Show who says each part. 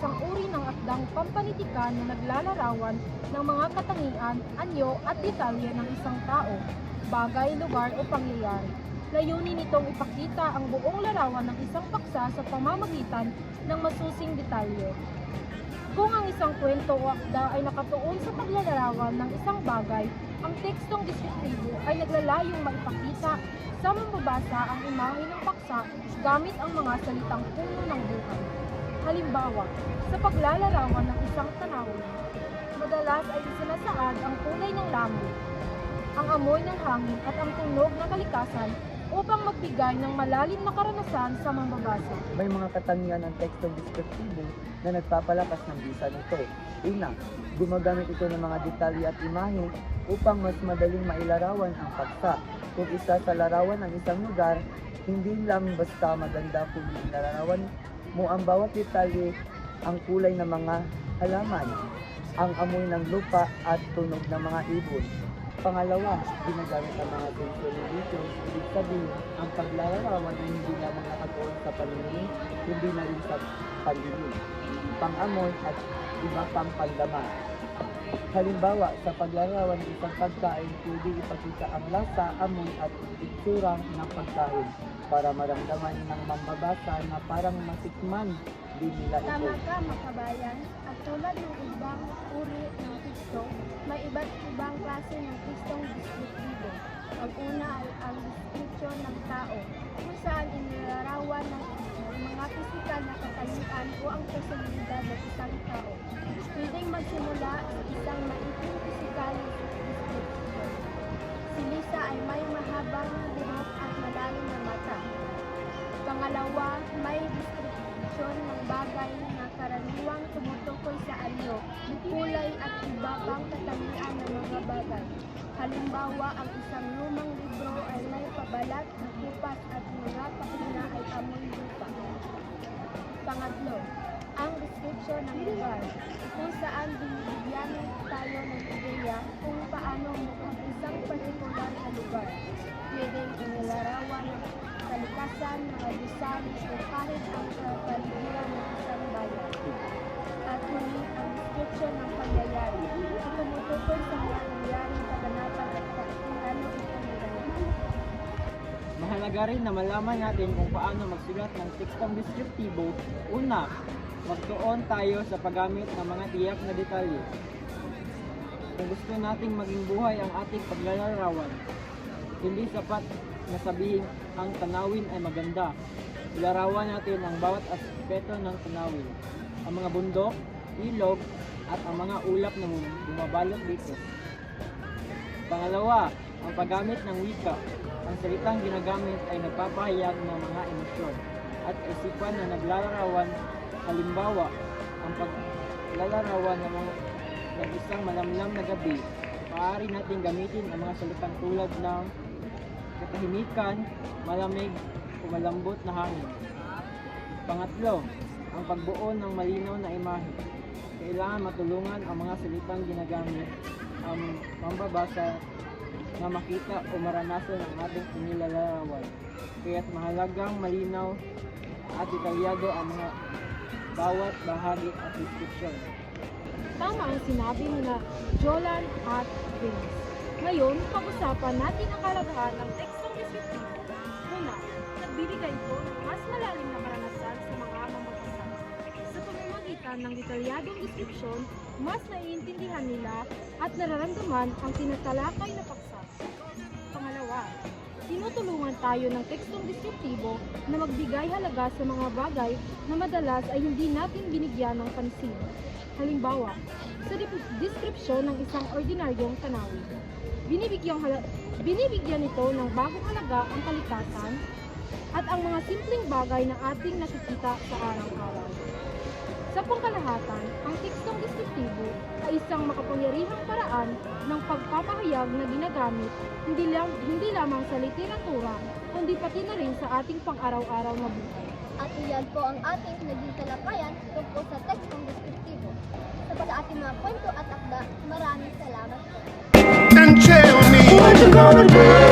Speaker 1: isang uri ng akdang pampanitikan na naglalarawan ng mga katangian, anyo at detalye ng isang tao, bagay, lugar o pangyayari. Layunin nitong ipakita ang buong larawan ng isang paksa sa pamamagitan ng masusing detalye. Kung ang isang kwento o akda ay nakatuon sa paglalarawan ng isang bagay, ang tekstong deskriptibo ay naglalayong maipakita sa mambabasa ang imahe ng paksa gamit ang mga salitang puno ng buhay. Halimbawa, sa paglalarawan ng isang tanawin, madalas ay isinasaad ang kulay ng langit, ang amoy ng hangin at ang tunog ng kalikasan upang magbigay ng malalim na karanasan sa mambabasa.
Speaker 2: May mga katangian ng tekstong deskriptibo na nagpapalakas ng bisa nito. Una, gumagamit ito ng mga detalye at imahe upang mas madaling mailarawan ang paksa. Kung isa sa larawan ng isang lugar, hindi lang basta maganda kung ilalarawan mo ang bawat detalye, ang kulay ng mga halaman, ang amoy ng lupa at tunog ng mga ibon. Pangalawa, ginagamit ang mga sensory details. Ibig sabihin, ang paglalarawan ay hindi lamang nakatuon sa paningin, hindi na rin sa pandinig, pangamoy at iba pang pandama. Halimbawa, sa paglalarawan ng isang pagkain, pwede ipakita ang lasa, amoy at itsura ng pagkain para maramdaman ng mambabasa na parang matikman din nila ito.
Speaker 3: Tama ka, makabayan. At tulad ng ibang uri ng teksto, may iba't ibang klase ng tekstong deskriptibo. Ang una ay ang description ng tao, kung saan inilarawan ng mga pisikal na katangian o ang personalidad ng isang tao. Pwedeng magsimula sa isang maitim pisikal na description. Si Lisa ay may mahabang buhok at malalim na mata. Pangalawa, may description ng bagay na karaniwang tumutukoy sa anyo, kulay at iba pang katangian ng mga bagay. Halimbawa, ang isang lumang libro ay may pabalat na kupas at mga pakina ay amoy lupa. Pangatlo, ang description ng lugar, kung saan binibigyan tayo ng ideya kung paano mukhang isang partikular na lugar. Pwedeng inilarawan ng kalikasan, mga design, o kahit ang kapaligiran ng isang bayan. At huli, ang description ng pangyayari. Ito tumutukoy sa mga nangyaring kaganapan at kung ano ito naganap.
Speaker 4: Mahalaga rin na malaman natin kung paano magsulat ng tekstong deskriptibo. Una, magtuon tayo sa paggamit ng mga tiyak na detalye. Kung gusto nating maging buhay ang ating paglalarawan, hindi sapat na sabihin ang tanawin ay maganda. Ilarawan natin ang bawat aspeto ng tanawin, ang mga bundok, ilog, at ang mga ulap na bumabalot dito. Pangalawa, ang paggamit ng wika. Ang salitang ginagamit ay nagpapahayag ng mga emosyon at isipan na naglalarawan. Halimbawa, ang paglalarawan ng isang malamlam na gabi, maaari natin gamitin ang mga salitang tulad ng katahimikan, malamig, o malambot na hangin. Pangatlo, ang pagbuo ng malinaw na imahe. Kailangan matulungan ang mga salitang ginagamit ang mambabasa na makita o maranasan ang ating inilalarawan. Kaya't mahalagang malinaw at detalyado ang mga bawat bahagi at description.
Speaker 1: Tama ang sinabi nila Jolan at Vince. Ngayon, pag-usapan natin ang kalagahan ng tekstong deskriptibo. Una, nagbibigay ito ng mas malalim na karanasan sa mga mambabasa. Sa pamamagitan ng detalyadong deskripsyon, mas naiintindihan nila at nararamdaman ang tinatalakay na paksa. Pangalawa, tinutulungan tayo ng tekstong deskriptibo na magbigay halaga sa mga bagay na madalas ay hindi natin binigyan ng pansin. Halimbawa, sa deskripsyon ng isang ordinaryong tanawin, binibigyan ito ng bagong halaga ang kalikasan at ang mga simpleng bagay na ating nakikita sa araw-araw. Sa pangkalahatan, ang tekstong deskriptibo ay isang makapangyarihang paraan ng pagpapahayag na ginagamit hindi lamang sa literatura, kundi pati na rin sa ating pang-araw-araw na buhay.
Speaker 3: At iyan po ang ating naging talakayan tungkol sa tekstong deskriptibo. Sa ating mga kwento at akda, maraming salamat po.
Speaker 5: And tell me what you gonna do.